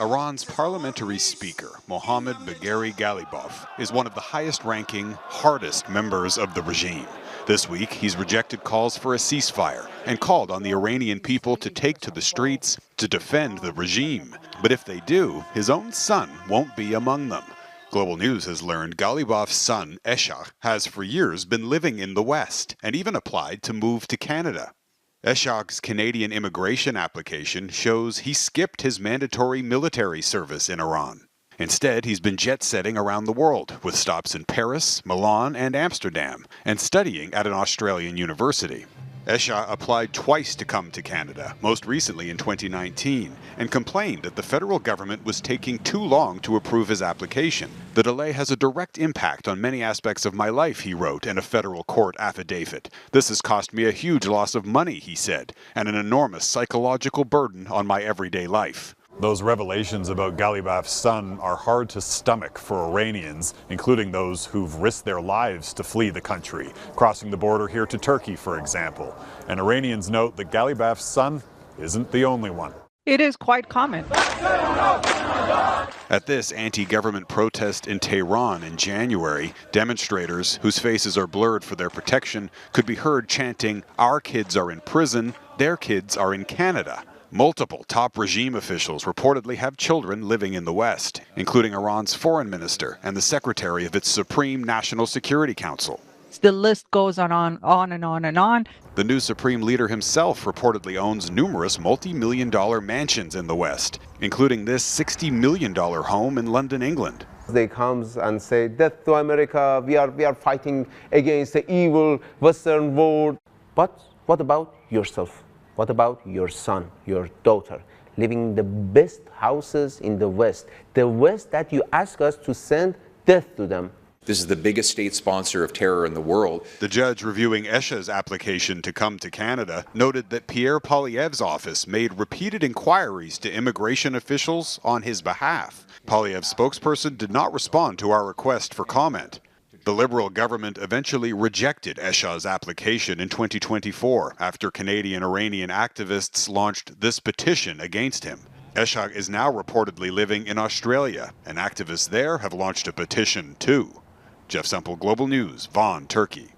Iran's parliamentary speaker, Mohammad Bagher Ghalibaf, is one of the highest-ranking, hardest members of the regime. This week, he's rejected calls for a ceasefire and called on the Iranian people to take to the streets to defend the regime. But if they do, his own son won't be among them. Global News has learned Ghalibaf's son, Eshaq, has for years been living in the West and even applied to move to Canada. Eshaq's Canadian immigration application shows he skipped his mandatory military service in Iran. Instead, he's been jet-setting around the world, with stops in Paris, Milan, and Amsterdam, and studying at an Australian university. Eshaq applied twice to come to Canada, most recently in 2019, and complained that the federal government was taking too long to approve his application. The delay has a direct impact on many aspects of my life, he wrote in a federal court affidavit. This has cost me a huge loss of money, he said, and an enormous psychological burden on my everyday life. Those revelations about Ghalibaf's son are hard to stomach for Iranians, including those who've risked their lives to flee the country, crossing the border here to Turkey, for example. And Iranians note that Ghalibaf's son isn't the only one. It is quite common. At this anti-government protest in Tehran in January, demonstrators, whose faces are blurred for their protection, could be heard chanting, "Our kids are in prison, their kids are in Canada." Multiple top regime officials reportedly have children living in the West, including Iran's foreign minister and the secretary of its Supreme National Security Council. The list goes on and on and on. The new Supreme Leader himself reportedly owns numerous multi-million-dollar mansions in the West, including this $60 million home in London, England. They come and say, "Death to America, we are fighting against the evil Western world." But what about yourself? What about your son, your daughter, living in the best houses in the West, the West that you ask us to send death to them? This is the biggest state sponsor of terror in the world. The judge reviewing Eshaq's application to come to Canada noted that Pierre Poilievre's office made repeated inquiries to immigration officials on his behalf. Poilievre's spokesperson did not respond to our request for comment. The Liberal government eventually rejected Eshaq's application in 2024 after Canadian-Iranian activists launched this petition against him. Eshaq is now reportedly living in Australia, and activists there have launched a petition too. Jeff Semple, Global News, Vaughan, Turkey.